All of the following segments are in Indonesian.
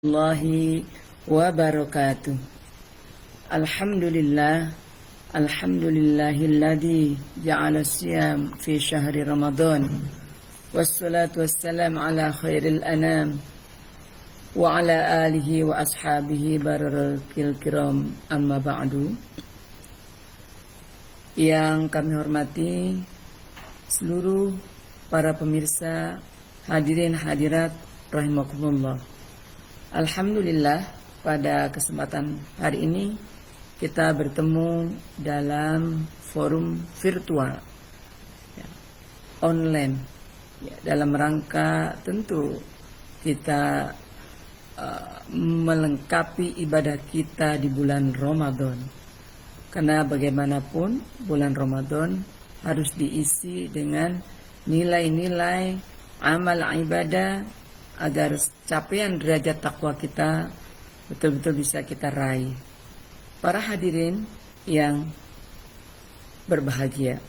Warahmatullahi wabarakatuh. Alhamdulillah, alhamdulillahilladzi ja'ala siyam fi syahri Ramadan. Wassalatu wassalam ala khairil anam wa ala alihi wa ashabihi barakil kiram, amma ba'du. Yang kami hormati seluruh para pemirsa, hadirin hadirat rahimakumullah. Alhamdulillah, pada kesempatan hari ini kita bertemu dalam forum virtual online dalam rangka tentu kita melengkapi ibadah kita di bulan Ramadan. Karena bagaimanapun bulan Ramadan harus diisi dengan nilai-nilai amal ibadah agar capaian derajat takwa kita betul-betul bisa kita raih. Para hadirin yang berbahagia,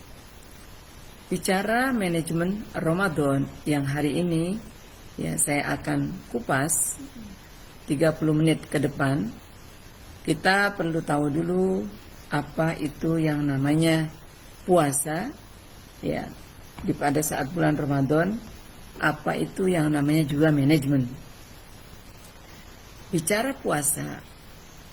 bicara manajemen Ramadan yang hari ini saya akan kupas 30 menit ke depan. Kita perlu tahu dulu apa itu yang namanya puasa pada saat bulan Ramadan. Apa itu yang namanya juga manajemen. Bicara puasa,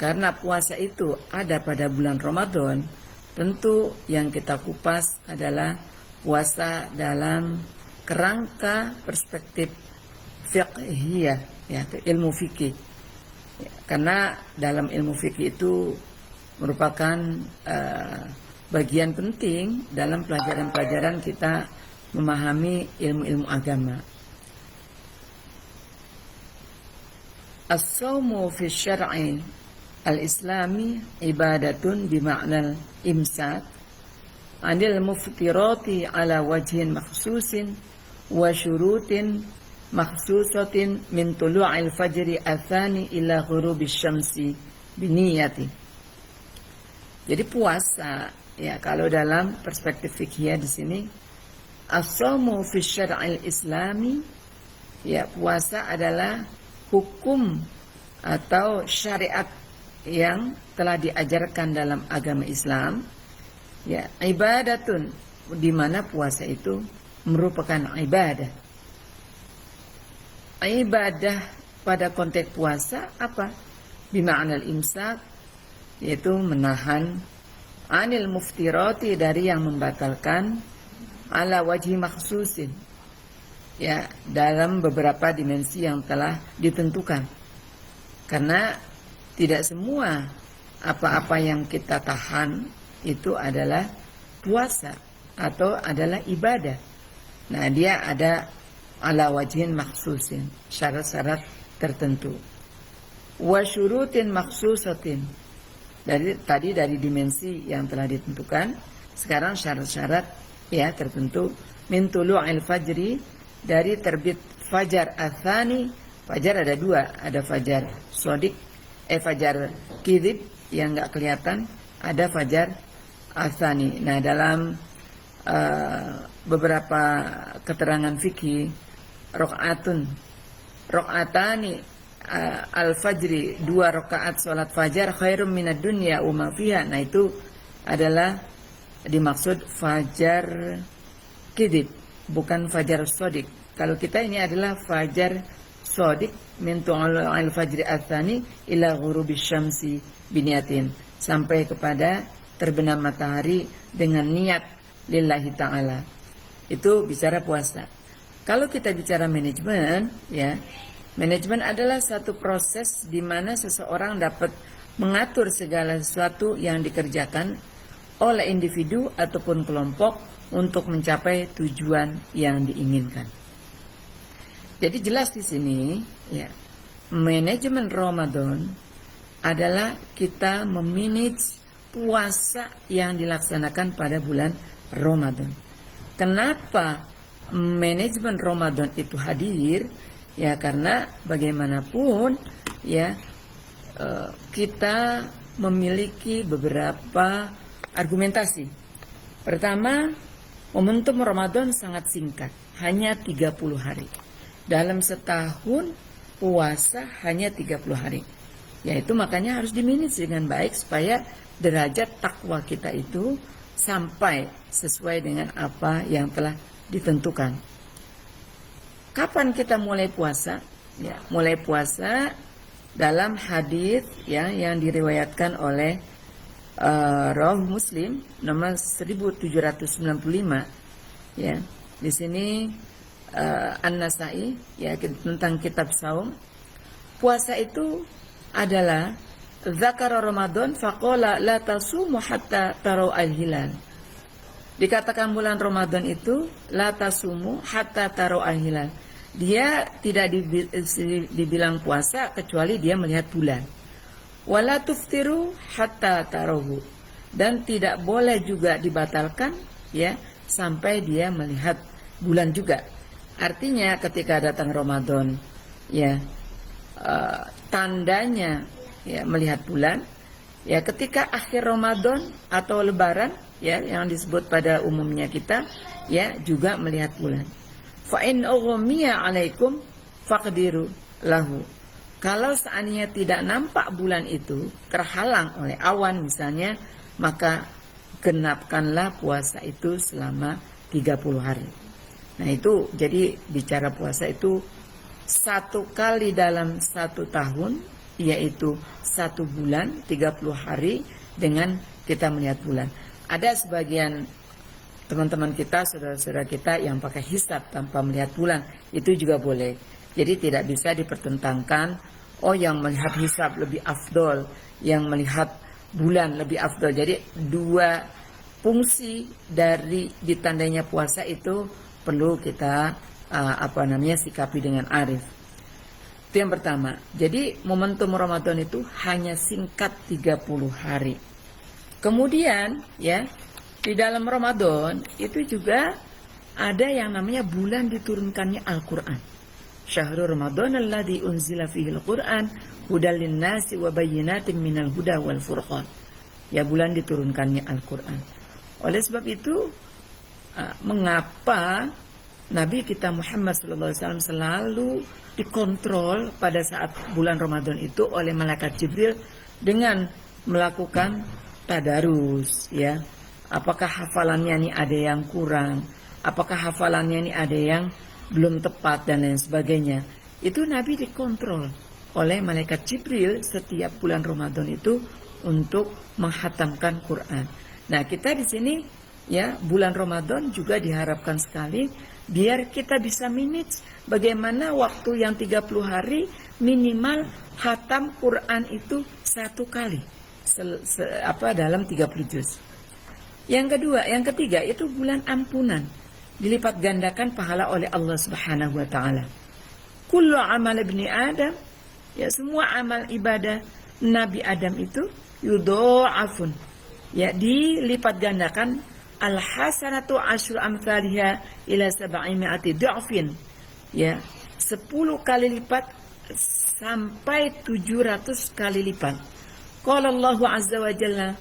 karena puasa itu ada pada bulan Ramadan, tentu yang kita kupas adalah puasa dalam kerangka perspektif fiqhiyah, ilmu fikih. Karena dalam ilmu fikih itu merupakan bagian penting dalam pelajaran-pelajaran kita memahami ilmu-ilmu agama. As-sawmu fi syar'i al-islami ibadatun bima'nal imsak anil muftirati ala wajhin makhsusin wa syurutin makhsusatin min tulu'il fajri athani ila ghurubis syamsi biniyati. Jadi puasa kalau dalam perspektif fikih di sini, as-sawmu fi syar'il islami, puasa adalah hukum atau syariat yang telah diajarkan dalam agama Islam, ibadatun, di mana puasa itu merupakan ibadah. Ibadah pada konteks puasa apa? Bima'nal imsak, yaitu menahan anil muftirati, dari yang membatalkan, ala wajhi makhsusin, dalam beberapa dimensi yang telah ditentukan. Karena tidak semua apa-apa yang kita tahan itu adalah puasa atau adalah ibadah. Nah, dia ada ala wajhin makhsusin, syarat-syarat tertentu. Wa syurutin makhsusatin, tadi dari dimensi yang telah ditentukan, sekarang syarat-syarat tertentu. Min tulu'il fajri, dari terbit fajar athani. Fajar ada dua, ada fajar sodik, fajar kidib yang nggak kelihatan, ada fajar athani. Nah, dalam beberapa keterangan fikih, rokatani al-fajri, 2 rakaat sholat fajar, khairum minad dunya wa ma fiha. Nah, itu adalah dimaksud fajar kidib, bukan fajar sodik. Kalau kita ini adalah fajar sodik, min tu'al fajri athani ila ghurubis syamsi biniyatin, sampai kepada terbenam matahari dengan niat lillahi ta'ala. Itu bicara puasa. Kalau kita bicara manajemen, manajemen adalah satu proses di mana seseorang dapat mengatur segala sesuatu yang dikerjakan oleh individu ataupun kelompok untuk mencapai tujuan yang diinginkan. Jadi jelas di sini, manajemen Ramadan adalah kita memanage puasa yang dilaksanakan pada bulan Ramadan. Kenapa manajemen Ramadan itu hadir? Karena bagaimanapun kita memiliki beberapa argumentasi. Pertama, momentum Ramadan sangat singkat, hanya 30 hari. Dalam setahun puasa hanya 30 hari. Yaitu makanya harus dimanage dengan baik supaya derajat takwa kita itu sampai sesuai dengan apa yang telah ditentukan. Kapan kita mulai puasa? Ya, mulai puasa dalam hadis ya yang diriwayatkan oleh Rawah Muslim nomor 1795 ya. Di sini An-Nasai ya tentang kitab saum. Puasa itu adalah zakara Ramadan faqala la tasumu hatta tarau al-hilal. Dikatakan bulan Ramadan itu la tasumu hatta tarau al-hilal. Dia tidak dibilang puasa kecuali dia melihat bulan. Wala tuftiru hatta tarahu. Dan tidak boleh juga dibatalkan ya sampai dia melihat bulan juga. Artinya ketika datang Ramadan ya tandanya ya melihat bulan ya ketika akhir Ramadan atau lebaran ya yang disebut pada umumnya kita ya juga melihat bulan. Fa in ughmiya alaikum faqdiru lahu. Kalau seandainya tidak nampak bulan itu terhalang oleh awan misalnya, maka genapkanlah puasa itu selama 30 hari. Nah itu jadi bicara puasa itu 1 kali dalam 1 tahun, yaitu 1 bulan 30 hari dengan kita melihat bulan. Ada sebagian teman-teman kita, saudara-saudara kita yang pakai hisab tanpa melihat bulan, itu juga boleh. Jadi tidak bisa dipertentangkan, oh yang melihat hisab lebih afdol, yang melihat bulan lebih afdol. Jadi 2 fungsi dari ditandainya puasa itu perlu kita sikapi dengan arif. Itu yang pertama. Jadi momentum Ramadan itu hanya singkat 30 hari. Kemudian ya di dalam Ramadan itu juga ada yang namanya bulan diturunkannya Al-Quran. Syahrul Ramadan alladzi unzila fihi al-Qur'an hudal linnasi wa bayyinatin minal huda wal furqan. Ya bulan diturunkannya Al-Qur'an. Oleh sebab itu mengapa Nabi kita Muhammad SAW selalu dikontrol pada saat bulan Ramadan itu oleh malaikat Jibril dengan melakukan tadarus ya. Apakah hafalannya ini ada yang kurang? Apakah hafalannya ini ada yang belum tepat dan lain sebagainya. Itu Nabi dikontrol oleh malaikat Jibril setiap bulan Ramadan itu untuk menghatamkan Quran. Nah, kita di sini ya bulan Ramadan juga diharapkan sekali biar kita bisa manage bagaimana waktu yang 30 hari minimal khatam Quran itu 1 kali dalam 30 juz. Yang ketiga itu bulan ampunan. Dilipat gandakan pahala oleh Allah Subhanahu wa taala. Kullu amal ibni Adam, ya semua amal ibadah Nabi Adam itu yudha'afun. Ya dilipat gandakan al-hasanatu asyru amsalha ila 700 dha'fin. Ya 10 kali lipat sampai 700 kali lipat. Qala Allah azza wa jalla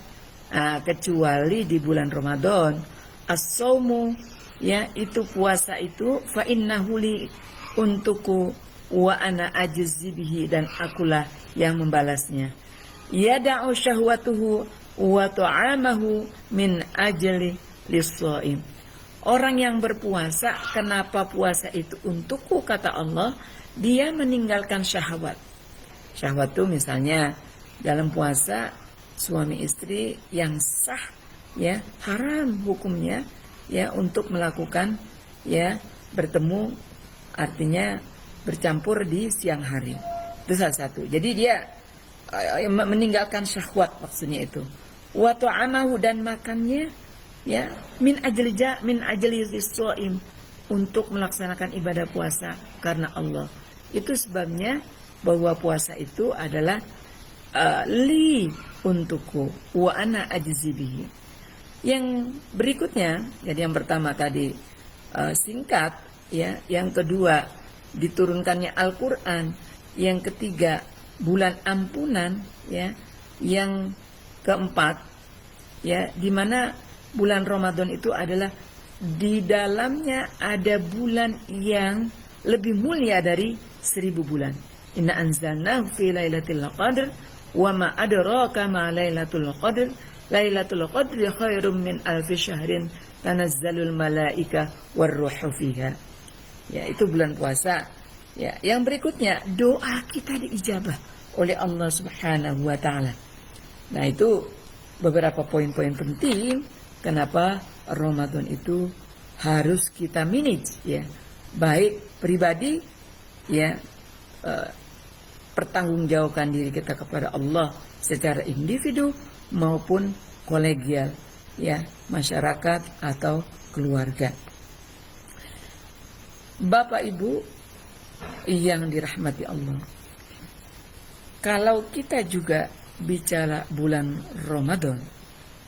kecuali di bulan Ramadan as-saumu ya itu puasa itu fa innahu li untuku wa ana ajzi bihi dan akulah yang membalasnya. Yada'u syahwatuhu wa ta'amahu min ajli lis-shaim. Orang yang berpuasa, kenapa puasa itu untukku kata Allah, dia meninggalkan syahwat. Syahwat itu misalnya dalam puasa suami istri yang sah ya haram hukumnya ya untuk melakukan ya bertemu artinya bercampur di siang hari. Itu salah satu. Jadi dia meninggalkan syahwat maksudnya itu. Wa ta'amahu dan makannya ya min ajli ris-shaim untuk melaksanakan ibadah puasa karena Allah. Itu sebabnya bahwa puasa itu adalah li untukku wa ana ajzi bihi. Yang berikutnya, jadi yang pertama tadi singkat, ya, yang kedua diturunkannya Al-Quran, yang ketiga bulan ampunan, ya, yang keempat, ya, di mana bulan Ramadan itu adalah di dalamnya ada bulan yang lebih mulia dari 1000 bulan, Inna anzalnahu fi lailatul qadr wa ma adraka ma lailatul qadr. Lailatul qadri khairum min alfi syahrin tanazzalul malaika warruhu fiha. Ya, itu bulan puasa. Ya, yang berikutnya doa kita diijabah oleh Allah Subhanahu wa taala. Nah, itu beberapa poin-poin penting kenapa Ramadan itu harus kita manage, ya. Baik pribadi, ya, pertanggungjawabkan diri kita kepada Allah secara individu maupun kolegial, ya, masyarakat atau keluarga. Bapak Ibu yang dirahmati Allah, kalau kita juga bicara bulan Ramadan,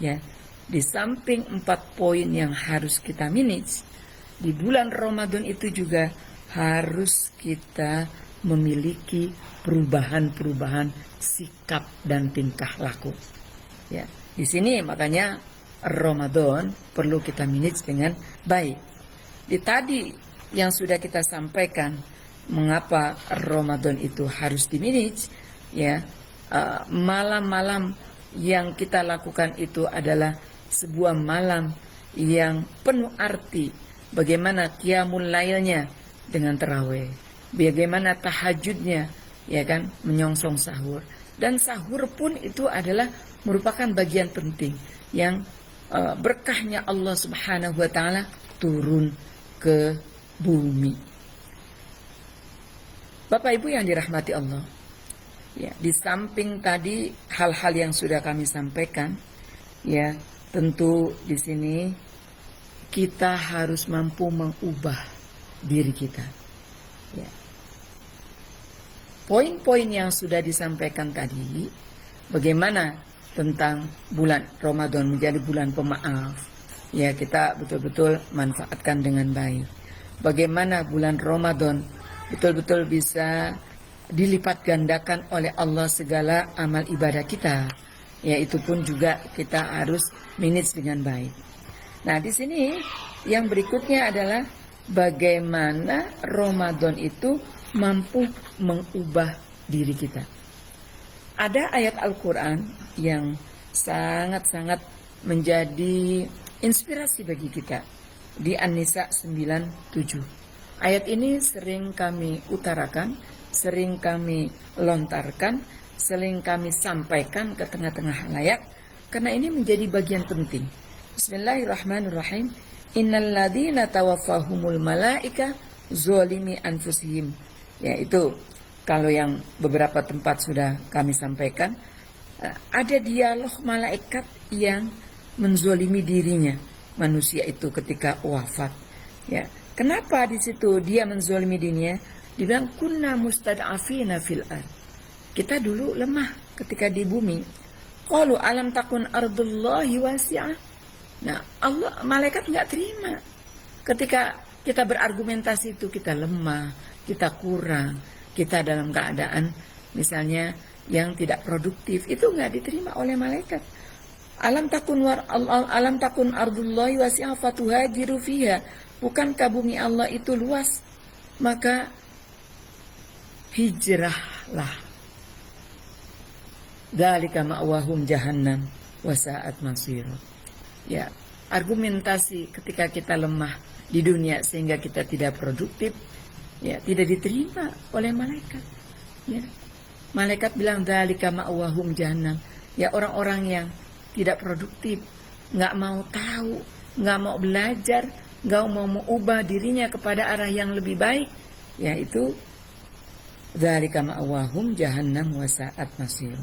ya, di samping 4 poin yang harus kita manage, di bulan Ramadan itu juga harus kita memiliki perubahan-perubahan sikap dan tingkah laku. Ya, di sini makanya Ramadan perlu kita manage dengan baik. Di tadi yang sudah kita sampaikan, mengapa Ramadan itu harus di-manage, ya, malam-malam yang kita lakukan itu adalah sebuah malam yang penuh arti. Bagaimana qiyamul lailnya dengan tarawih, bagaimana tahajudnya, ya kan, menyongsong sahur. Dan sahur pun itu adalah merupakan bagian penting yang berkahnya Allah Subhanahu wa taala turun ke bumi. Bapak Ibu yang dirahmati Allah, ya, di samping tadi hal-hal yang sudah kami sampaikan, ya, tentu di sini kita harus mampu mengubah diri kita. Ya. Poin-poin yang sudah disampaikan tadi, bagaimana tentang bulan Ramadan menjadi bulan pemaaf, ya, kita betul-betul manfaatkan dengan baik. Bagaimana bulan Ramadan betul-betul bisa dilipat gandakan oleh Allah segala amal ibadah kita, ya, itu pun juga kita harus manage dengan baik. Nah, di sini yang berikutnya adalah bagaimana Ramadan itu mampu mengubah diri kita. Ada ayat Al-Quran yang sangat-sangat menjadi inspirasi bagi kita di An-Nisa 97. Ayat ini sering kami utarakan, sering kami lontarkan, sering kami sampaikan ke tengah-tengah halayak karena ini menjadi bagian penting. Bismillahirrahmanirrahim. Innal ladzina tawaffahumul malaika zalimi anfusihim. Ya, itu kalau yang beberapa tempat sudah kami sampaikan, ada dialog malaikat yang menzolimi dirinya, manusia itu ketika wafat. Ya, kenapa di situ dia menzolimi dirinya? Dibilang kunna mustad'afina fil ard. Kita dulu lemah ketika di bumi. Qalu alam takun ardullahi wasi'ah. Nah, Allah, malaikat nggak terima ketika kita berargumentasi itu kita lemah, kita kurang, kita dalam keadaan misalnya yang tidak produktif, itu nggak diterima oleh malaikat. Alam takun ardullahi wasi'ah fatuhajiru fiha. Bukankah bumi Allah itu luas? Maka hijrahlah. Dzalika ma'wahum jahannam wa sa'at masira. Ya, argumentasi ketika kita lemah di dunia sehingga kita tidak produktif, ya, tidak diterima oleh malaikat. Ya. Malaikat bilang dzalika ma'wahum jahannam. Ya, orang-orang yang tidak produktif, nggak mau tahu, nggak mau belajar, nggak mau mengubah dirinya kepada arah yang lebih baik, yaitu dzalika ma'wahum jahannam wa sa'at masira.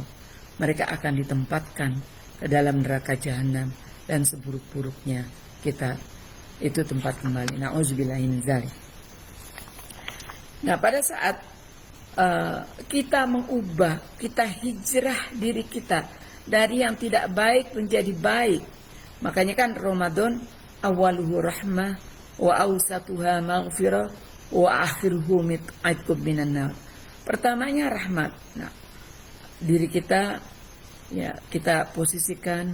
Mereka akan ditempatkan ke dalam neraka jahanam dan seburuk-buruknya kita itu tempat kembali. Nauzubillahi min dzalik. Nah, pada saat kita mengubah, kita hijrah diri kita dari yang tidak baik menjadi baik. Makanya kan Ramadan awaluhu rahmah wa awsatuha maghfirah wa akhiruhu mit'atqub minan nar. Pertamanya rahmat. Nah, diri kita, ya, kita posisikan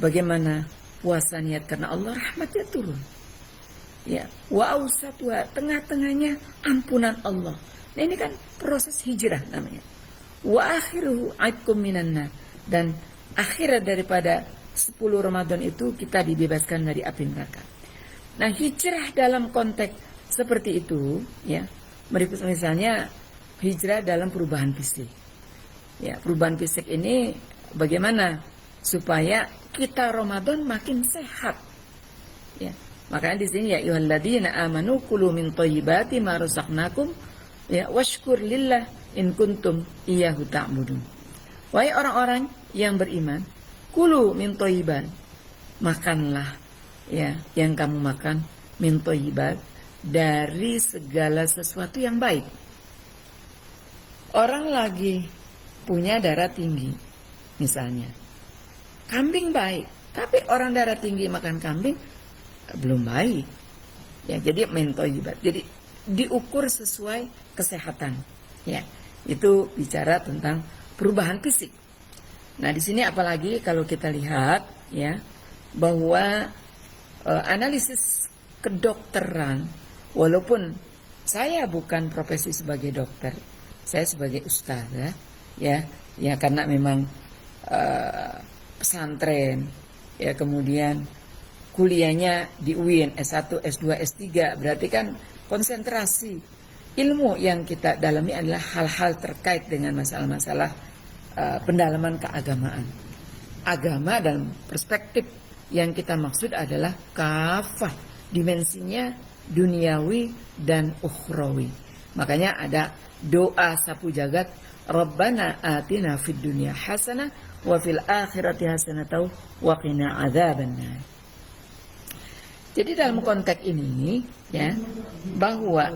bagaimana puasa niat karena Allah, rahmatnya turun. Ya, wa awsatuha, tengah-tengahnya ampunan Allah. Nah, ini kan proses hijrah namanya. Wa akhiruhu aitkum minan nar. Dan akhirat daripada 10 Ramadan itu kita dibebaskan dari api neraka. Nah, hijrah dalam konteks seperti itu ya, misalnya hijrah dalam perubahan fisik. Ya, perubahan fisik ini bagaimana supaya kita Ramadan makin sehat. Ya, makanya di sini ya ayyuhalladzina amanu kulu min thayyibati ma razaqnakum ya washkur lillah in kuntum iyyahu ta'budun. Wahai orang-orang yang beriman, kulu min thayyibat, makanlah ya yang kamu makan min thayyibat, dari segala sesuatu yang baik. Orang lagi punya darah tinggi misalnya, kambing baik, tapi orang darah tinggi makan kambing belum baik ya. Jadi min thayyibat, jadi diukur sesuai kesehatan ya. Itu bicara tentang perubahan fisik. Nah, di sini apalagi kalau kita lihat ya bahwa analisis kedokteran, walaupun saya bukan profesi sebagai dokter, saya sebagai ustazah ya karena memang pesantren ya, kemudian kuliahnya di UIN S1, S2, S3, berarti kan konsentrasi ilmu yang kita dalami adalah hal-hal terkait dengan masalah-masalah pendalaman keagamaan. Agama dalam perspektif yang kita maksud adalah kafah, dimensinya duniawi dan ukhrawi. Makanya ada doa sapu jagat, Rabbana atina fid dunya hasanah wa fil akhirati hasanah wa qina adzabannar. Jadi dalam konteks ini ya, bahwa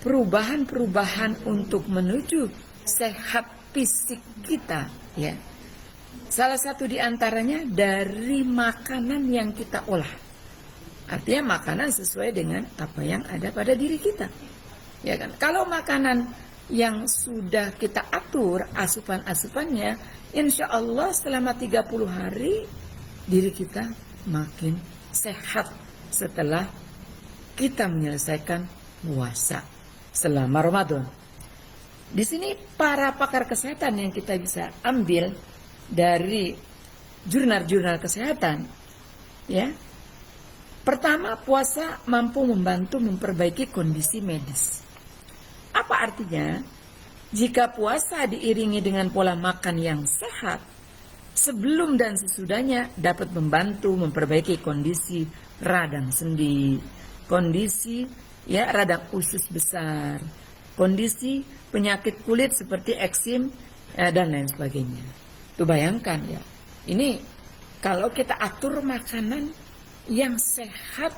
perubahan-perubahan untuk menuju sehat fisik kita ya, salah satu diantaranya dari makanan yang kita olah. Artinya makanan sesuai dengan apa yang ada pada diri kita ya kan. Kalau makanan yang sudah kita atur asupan-asupannya, insya Allah selama 30 hari diri kita makin sehat setelah kita menyelesaikan puasa selama Ramadan. Di sini para pakar kesehatan yang kita bisa ambil dari jurnal-jurnal kesehatan ya. Pertama, puasa mampu membantu memperbaiki kondisi medis. Apa artinya? Jika puasa diiringi dengan pola makan yang sehat, sebelum dan sesudahnya dapat membantu memperbaiki kondisi radang sendi, kondisi ya radang usus besar, kondisi penyakit kulit seperti eksim dan lain sebagainya. Tuh bayangkan ya, ini kalau kita atur makanan yang sehat,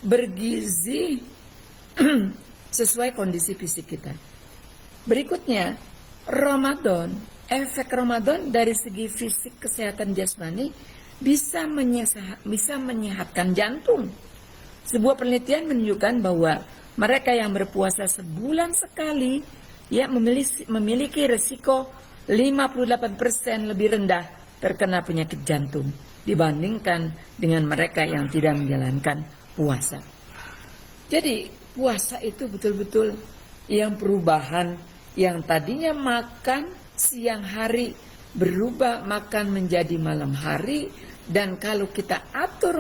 bergizi sesuai kondisi fisik kita. Berikutnya, Ramadan, efek Ramadan dari segi fisik kesehatan jasmani bisa menyehatkan jantung. Sebuah penelitian menunjukkan bahwa mereka yang berpuasa sebulan sekali ya memiliki resiko 58% lebih rendah terkena penyakit jantung dibandingkan dengan mereka yang tidak menjalankan puasa. Jadi puasa itu betul-betul yang perubahan yang tadinya makan siang hari berubah makan menjadi malam hari. Dan kalau kita atur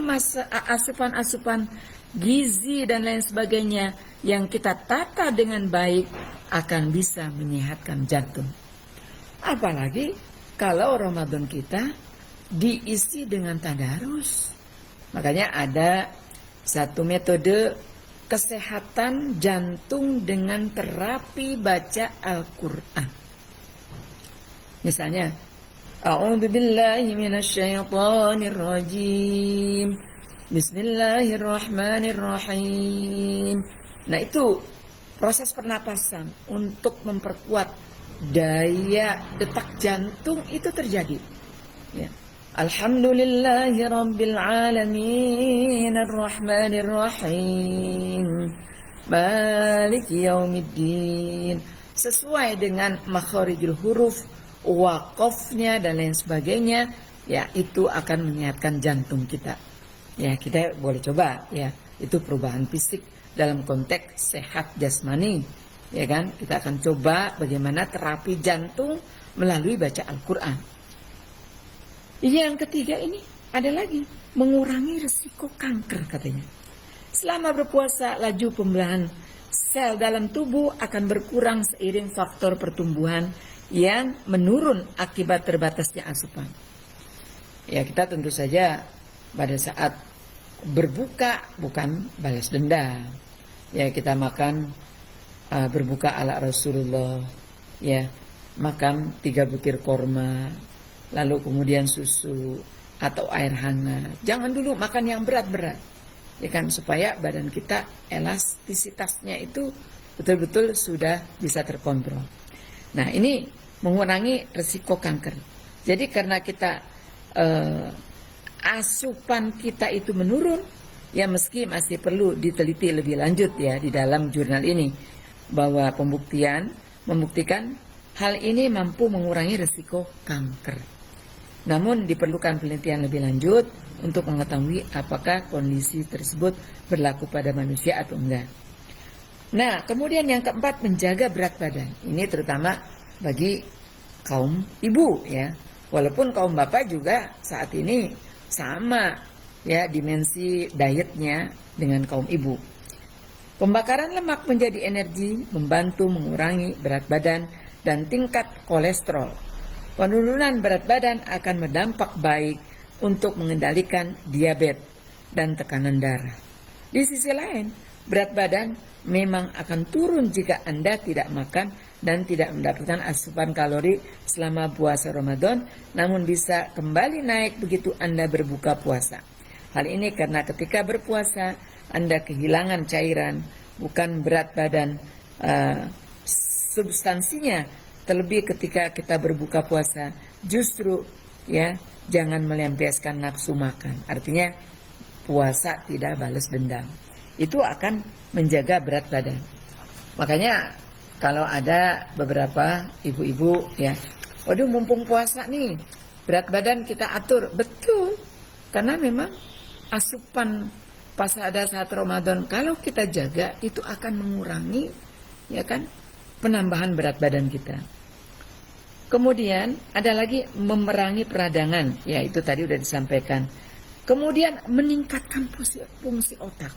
asupan-asupan gizi dan lain sebagainya yang kita tata dengan baik, akan bisa menyehatkan jantung. Apalagi kalau Ramadan kita diisi dengan tadarus. Makanya ada satu metode kesehatan jantung dengan terapi baca Al-Quran. Misalnya, A'udzu billahi minasyaitonir rajim. Bismillahirrahmanirrahim. Nah, itu proses pernapasan untuk memperkuat daya detak jantung itu terjadi. Ya. Alhamdulillahirabbil alamin arrahmanirrahim maliki yaumiddin. Sesuai dengan makharijul huruf, waqafnya dan lain sebagainya, ya itu akan menyehatkan jantung kita. Ya, kita boleh coba ya. Itu perubahan fisik dalam konteks sehat jasmani, ya kan? Kita akan coba bagaimana terapi jantung melalui baca Al-Quran. Yang ketiga ini ada lagi, mengurangi risiko kanker katanya. Selama berpuasa, laju pembelahan sel dalam tubuh akan berkurang seiring faktor pertumbuhan yang menurun akibat terbatasnya asupan. Ya, kita tentu saja pada saat berbuka bukan balas dendam. Ya, kita makan berbuka ala Rasulullah, ya, makan 3 butir korma, lalu kemudian susu atau air hangat. Jangan dulu makan yang berat-berat, ya kan, supaya badan kita elastisitasnya itu betul-betul sudah bisa terkontrol. Nah, ini mengurangi risiko kanker. Jadi karena kita asupan kita itu menurun, ya meski masih perlu diteliti lebih lanjut ya di dalam jurnal ini, bahwa membuktikan hal ini mampu mengurangi risiko kanker. Namun diperlukan penelitian lebih lanjut untuk mengetahui apakah kondisi tersebut berlaku pada manusia atau enggak. Nah, kemudian yang keempat, menjaga berat badan. Ini terutama bagi kaum ibu ya. Walaupun kaum bapak juga saat ini sama ya dimensi dietnya dengan kaum ibu. Pembakaran lemak menjadi energi, membantu mengurangi berat badan dan tingkat kolesterol. Penurunan berat badan akan berdampak baik untuk mengendalikan diabetes dan tekanan darah. Di sisi lain, berat badan memang akan turun jika Anda tidak makan dan tidak mendapatkan asupan kalori selama puasa Ramadan, namun bisa kembali naik begitu Anda berbuka puasa. Hal ini karena ketika berpuasa Anda kehilangan cairan, bukan berat badan substansinya. Terlebih ketika kita berbuka puasa, justru ya jangan melampiaskan nafsu makan. Artinya puasa tidak balas dendam. Itu akan menjaga berat badan. Makanya kalau ada beberapa ibu-ibu ya, waduh mumpung puasa nih, berat badan kita atur. Betul, karena memang asupan pas ada saat Ramadan kalau kita jaga itu akan mengurangi ya kan penambahan berat badan kita. Kemudian ada lagi memerangi peradangan, ya itu tadi udah disampaikan. Kemudian meningkatkan fungsi otak.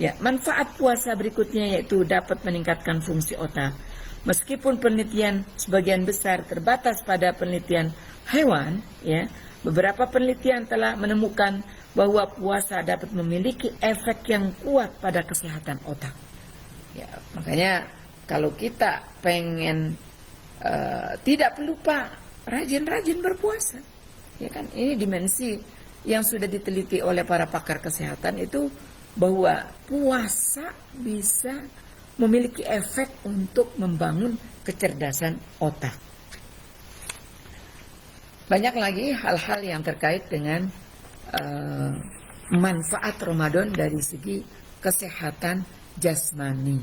Ya, manfaat puasa berikutnya yaitu dapat meningkatkan fungsi otak. Meskipun penelitian sebagian besar terbatas pada penelitian hewan, ya, beberapa penelitian telah menemukan bahwa puasa dapat memiliki efek yang kuat pada kesehatan otak. Ya, makanya kalau kita pengen tidak lupa rajin-rajin berpuasa, ya kan? Ini dimensi yang sudah diteliti oleh para pakar kesehatan itu, bahwa puasa bisa memiliki efek untuk membangun kecerdasan otak. Banyak lagi hal-hal yang terkait dengan manfaat Ramadan dari segi kesehatan jasmani,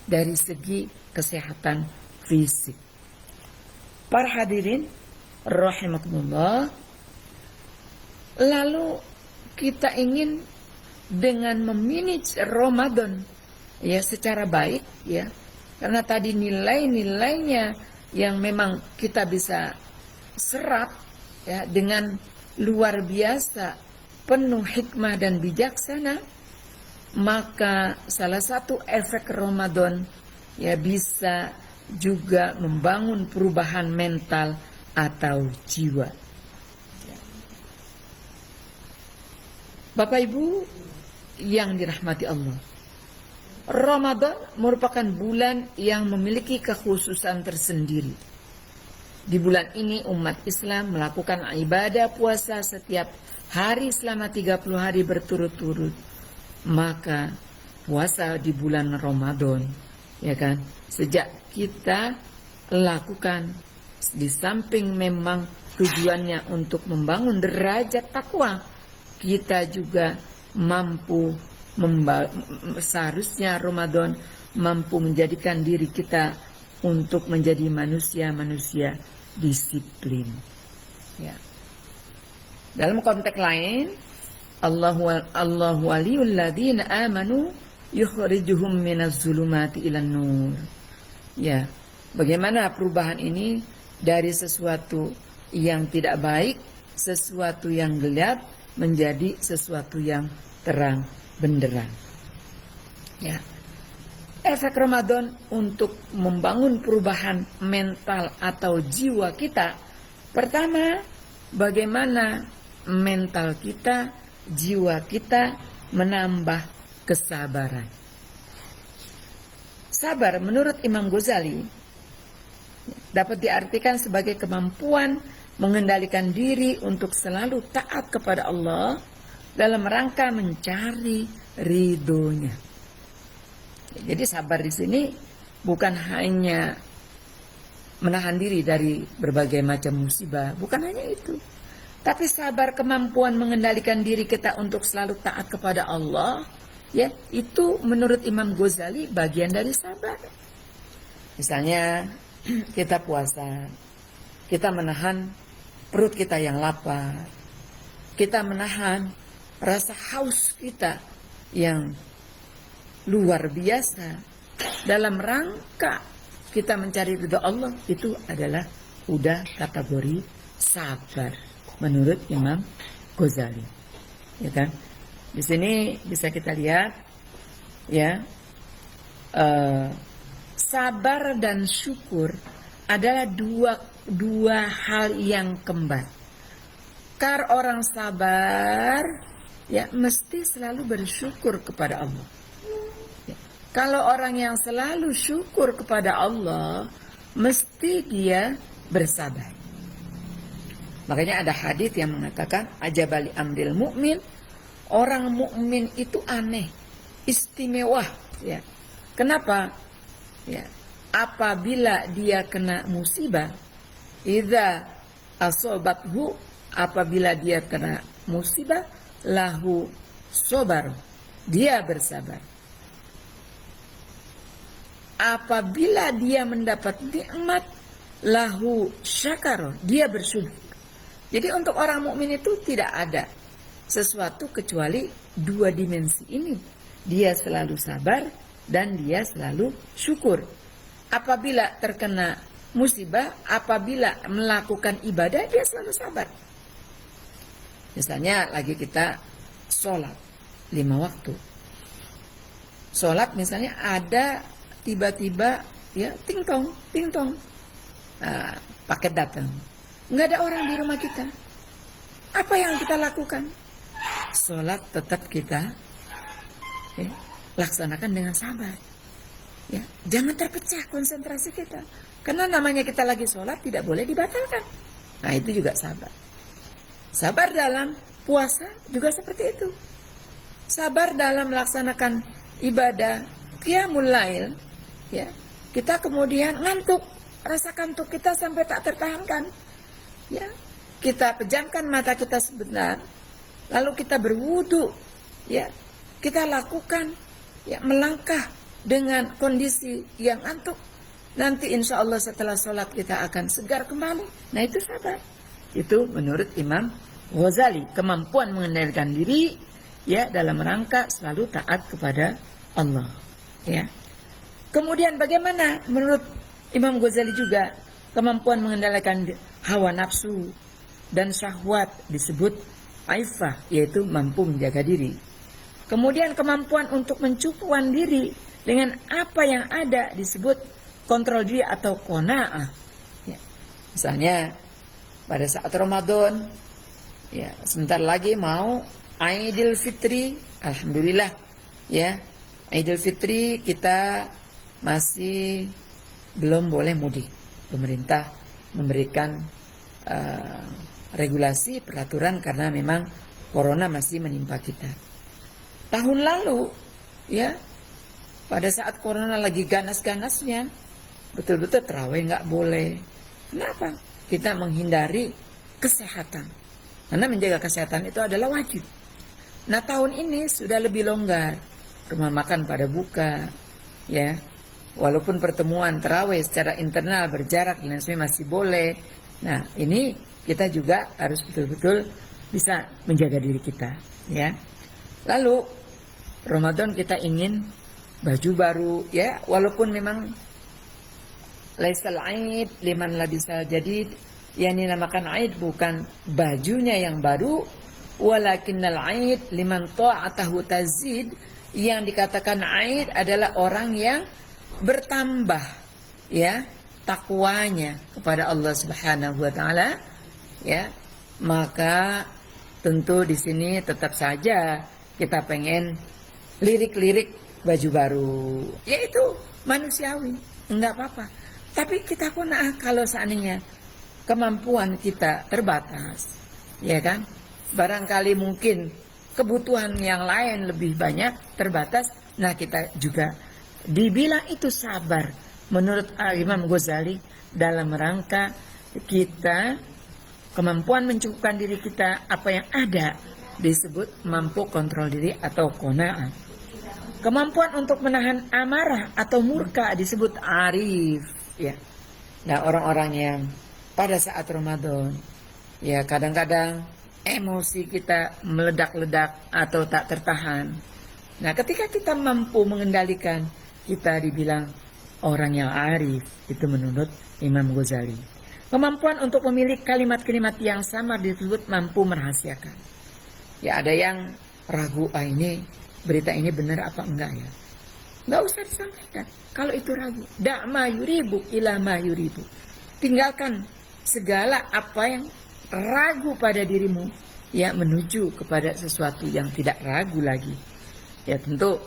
dari segi kesehatan fisik. Para hadirin rahimakumullah, lalu kita ingin dengan memanage Ramadan ya secara baik ya, karena tadi nilai-nilainya yang memang kita bisa serap ya dengan luar biasa, penuh hikmah dan bijaksana, maka salah satu efek Ramadan ya bisa juga membangun perubahan mental atau jiwa. Bapak Ibu yang dirahmati Allah, Ramadan merupakan bulan yang memiliki kekhususan tersendiri. Di bulan ini umat Islam melakukan ibadah puasa setiap hari selama 30 hari berturut-turut. Maka puasa di bulan Ramadan, ya kan, sejak kita lakukan, di samping memang tujuannya untuk membangun derajat takwa, kita juga mampu seharusnya Ramadan mampu menjadikan diri kita untuk menjadi manusia-manusia disiplin. Ya. Dalam konteks lain, Allahu waliyul ladzina amanu yukhrijuhum minaz zulumati ilan nur. Ya, bagaimana perubahan ini dari sesuatu yang tidak baik, sesuatu yang gelap menjadi sesuatu yang terang benderang. Ya. Efek Ramadan untuk membangun perubahan mental atau jiwa kita. Pertama, bagaimana mental kita, jiwa kita menambah kesabaran. Sabar menurut Imam Ghazali dapat diartikan sebagai kemampuan mengendalikan diri untuk selalu taat kepada Allah dalam rangka mencari ridhonya. Jadi sabar di sini bukan hanya menahan diri dari berbagai macam musibah, bukan hanya itu. Tapi sabar kemampuan mengendalikan diri kita untuk selalu taat kepada Allah, ya, itu menurut Imam Ghazali bagian dari sabar. Misalnya kita puasa, kita menahan perut kita yang lapar, kita menahan rasa haus kita yang luar biasa dalam rangka kita mencari ridha Allah, itu adalah udah kategori sabar menurut Imam Ghazali, ya kan? Di sini bisa kita lihat, ya, sabar dan syukur adalah dua hal yang kembar. Karena orang sabar, ya, mesti selalu bersyukur kepada Allah. Kalau orang yang selalu syukur kepada Allah, mesti dia bersabar. Makanya ada hadis yang mengatakan, ajabali amril mukmin, orang mukmin itu aneh, istimewa. Ya. Kenapa? Ya. Apabila dia kena musibah, idza asobathu, apabila dia kena musibah, lahu sobar, dia bersabar. Apabila dia mendapat nikmat, lahu syakar, dia bersyukur. Jadi untuk orang mukmin itu tidak ada sesuatu kecuali dua dimensi ini. Dia selalu sabar dan dia selalu syukur. Apabila terkena musibah, apabila melakukan ibadah, dia selalu sabar. Misalnya lagi kita sholat 5 waktu. Sholat misalnya ada tiba-tiba, ya, ting-tong, paket datang, nggak ada orang di rumah kita. Apa yang kita lakukan? Sholat tetap kita, ya, laksanakan dengan sabar. Ya, jangan terpecah konsentrasi kita, karena namanya kita lagi sholat tidak boleh dibatalkan. Nah, itu juga sabar. Sabar dalam puasa juga seperti itu. Sabar dalam melaksanakan ibadah qiyamul lail. Ya, kita kemudian ngantuk, rasa kantuk kita sampai tak tertahankan. Ya, kita pejamkan mata kita sebentar, lalu kita berwudu. Ya, kita lakukan, ya, melangkah dengan kondisi yang ngantuk. Nanti insya Allah setelah sholat kita akan segar kembali. Nah, itu sabar. Itu menurut Imam Ghazali, kemampuan mengendalikan diri, ya, dalam rangka selalu taat kepada Allah. Ya. Kemudian bagaimana menurut Imam Ghazali juga kemampuan mengendalikan hawa nafsu dan syahwat disebut aifah, yaitu mampu menjaga diri. Kemudian kemampuan untuk mencukupan diri dengan apa yang ada disebut kontrol diri atau qanaah. Ya. Misalnya pada saat Ramadan, ya, sebentar lagi mau Idul Fitri, alhamdulillah, ya, Idul Fitri kita masih belum boleh mudik. Pemerintah memberikan regulasi, peraturan karena memang corona masih menimpa kita. Tahun lalu, ya, pada saat corona lagi ganas-ganasnya, betul-betul tarawih nggak boleh. Kenapa? Kita menghindari kesehatan. Karena menjaga kesehatan itu adalah wajib. Nah, tahun ini sudah lebih longgar. Rumah makan pada buka, ya. Walaupun pertemuan tarawih secara internal berjarak dan sebagainya masih boleh. Nah, ini kita juga harus betul-betul bisa menjaga diri kita, ya. Lalu Ramadan kita ingin baju baru, ya, walaupun memang laisal aid liman labisal jadid, yang dinamakan aid bukan bajunya yang baru, walakinnal aid liman ta'atahu tazid, yang dikatakan aid adalah orang yang bertambah, ya, takwanya kepada Allah Subhanahu wa taala, ya. Maka tentu di sini tetap saja kita pengen lirik-lirik baju baru, yaitu manusiawi, enggak apa-apa. Tapi kita pun kalau seandainya kemampuan kita terbatas, ya kan? Barangkali mungkin kebutuhan yang lain lebih banyak, terbatas. Nah, kita juga dibilang itu sabar menurut Imam Ghazali dalam rangka kita kemampuan mencukupkan diri kita apa yang ada disebut mampu kontrol diri atau qanaah. Kemampuan untuk menahan amarah atau murka disebut arif, ya. Nah, orang-orang yang pada saat Ramadan, ya, kadang-kadang emosi kita meledak-ledak atau tak tertahan. Nah, ketika kita mampu mengendalikan, kita dibilang orang yang arif, itu menurut Imam Ghazali. Kemampuan untuk memilih kalimat-kalimat yang sama disebut mampu merahasiakan. Ya, ada yang ragu, ini berita ini benar apa enggak ya? Enggak usah disampaikan. Kalau itu ragu, da' ma yuribu ila ma yuribu. Tinggalkan segala apa yang ragu pada dirimu, ya, menuju kepada sesuatu yang tidak ragu lagi. Ya, tentu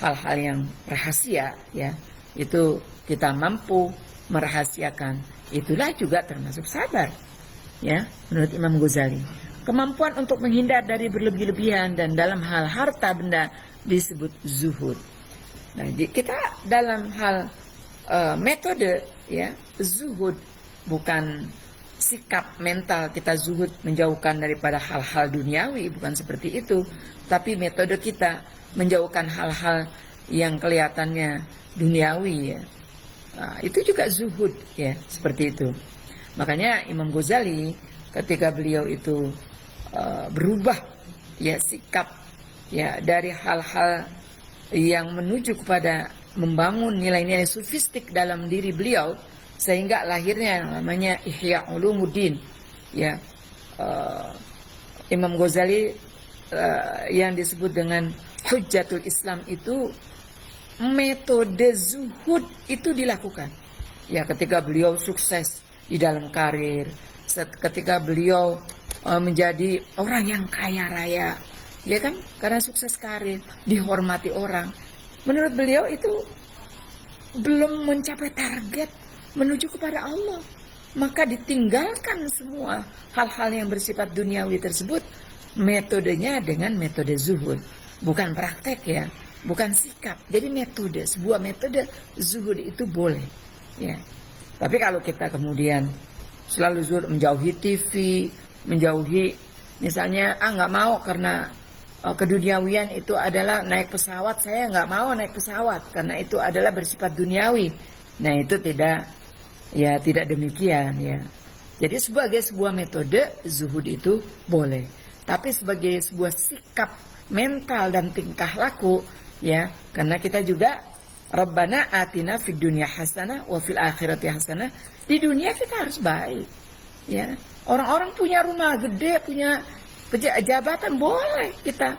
hal-hal yang rahasia, ya, itu kita mampu merahasiakan. Itulah juga termasuk sabar, ya, menurut Imam Ghazali. Kemampuan untuk menghindar dari berlebih-lebihan dan dalam hal harta benda disebut zuhud. Nah, kita dalam hal metode, ya, zuhud bukan sikap mental kita zuhud menjauhkan daripada hal-hal duniawi, bukan seperti itu. Tapi metode kita menjauhkan hal-hal yang kelihatannya duniawi, ya. Nah, itu juga zuhud, ya, seperti itu. Makanya Imam Ghazali ketika beliau itu berubah, ya, sikap, ya, dari hal-hal yang menuju kepada membangun nilai-nilai sufistik dalam diri beliau, sehingga lahirnya yang namanya Ihya Ulumuddin, ya. Imam Ghazali yang disebut dengan Hujjatul Islam itu metode zuhud itu dilakukan, ya, ketika beliau sukses di dalam karir, ketika beliau menjadi orang yang kaya raya, ya kan, karena sukses karir, dihormati orang. Menurut beliau itu belum mencapai target menuju kepada Allah, maka ditinggalkan semua hal-hal yang bersifat duniawi tersebut. Metodenya dengan metode zuhud, bukan praktek, ya, bukan sikap. Jadi metode, sebuah metode zuhud itu boleh, ya. Tapi kalau kita kemudian selalu zuhud, menjauhi TV, menjauhi misalnya nggak mau karena keduniawian itu adalah naik pesawat, saya nggak mau naik pesawat karena itu adalah bersifat duniawi. Nah, itu tidak, ya, tidak demikian, ya. Jadi sebagai sebuah metode zuhud itu boleh, tapi sebagai sebuah sikap mental dan tingkah laku, ya, karena kita juga Rabbana atina fid dunya hasanah wa fil akhirati hasanah. Di dunia kita harus baik, ya. Orang-orang punya rumah gede, punya jabatan, boleh kita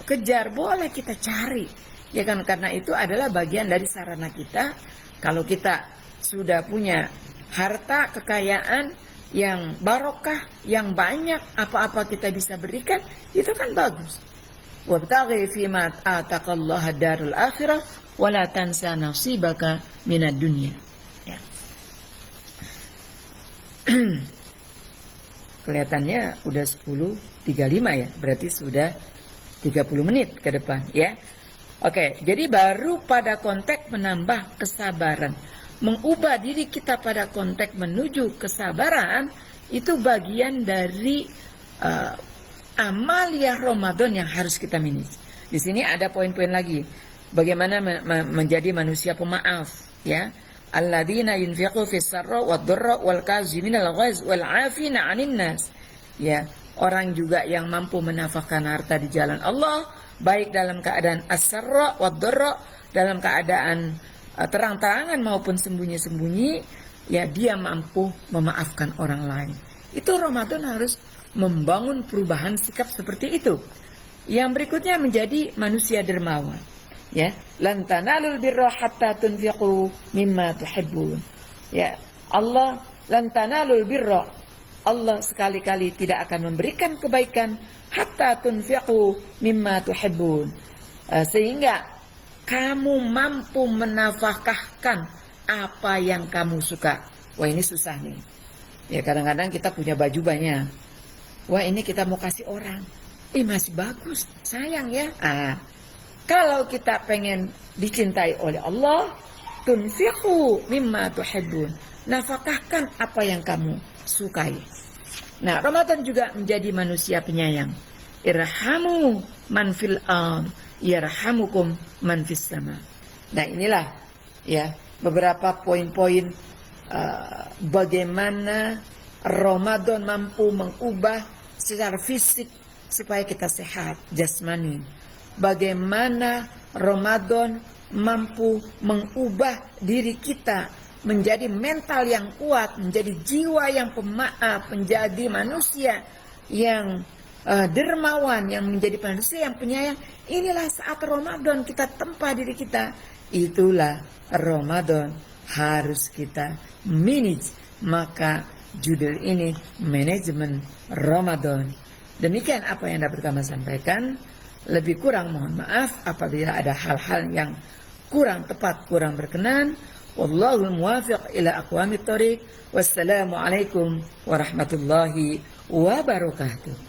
kejar, boleh kita cari, ya kan, karena itu adalah bagian dari sarana kita. Kalau kita sudah punya harta kekayaan yang barokah, yang banyak, apa-apa kita bisa berikan, itu kan bagus. Wabtaghi fima ataqallaha darul akhirah wa la tansa nasibaka minad dunya, ya. Kelihatannya udah 10.35, ya, berarti sudah 30 menit ke depan, ya. Oke, jadi baru pada konteks menambah kesabaran, mengubah diri kita pada konteks menuju kesabaran, itu bagian dari amaliyah Ramadan yang harus kita miliki. Di sini ada poin-poin lagi, bagaimana menjadi manusia pemaaf, ya. Alladzina yunfiqu fis sarra wad dharra wal kaziminal ghaiz wal 'afina 'anil nas. Ya, orang juga yang mampu menafkahkan harta di jalan Allah, baik dalam keadaan as-sarra wa dharra, dalam keadaan terang-terangan maupun sembunyi-sembunyi, ya dia mampu memaafkan orang lain. Itu Ramadan harus membangun perubahan sikap seperti itu. Yang berikutnya menjadi manusia dermawan. Ya, lan tanalul birra hatta tunfiqu mimma tuhibbun. Ya, Allah lan tanalul birra. Allah sekali-kali tidak akan memberikan kebaikan hatta tunfiqu mimma tuhibbun. Sehingga kamu mampu menafkahkan apa yang kamu suka. Wah, ini susah nih. Ya, kadang-kadang kita punya baju banyak. Wah, ini kita mau kasih orang. Masih bagus, sayang ya. Kalau kita pengen dicintai oleh Allah, tunfiqu mimma tuhibbun. Nafkahkan apa yang kamu sukai. Nah, Ramadan juga menjadi manusia penyayang. Irhamu man fil ard, yarhamukum man fis sama. Nah, inilah ya beberapa poin-poin bagaimana Ramadan mampu mengubah secara fisik supaya kita sehat jasmani. Bagaimana Ramadan mampu mengubah diri kita menjadi mental yang kuat, menjadi jiwa yang pemaaf, menjadi manusia yang dermawan, yang menjadi manusia yang penyayang. Inilah saat Ramadan kita tempa diri kita. Itulah Ramadan harus kita manage. Maka judul ini manajemen Ramadan. Demikian apa yang dapat kami sampaikan. Lebih kurang mohon maaf apabila ada hal-hal yang kurang tepat, kurang berkenan. Wallahul muwafiq ila aqwamit thoriq. Wassalamualaikum warahmatullahi wabarakatuh.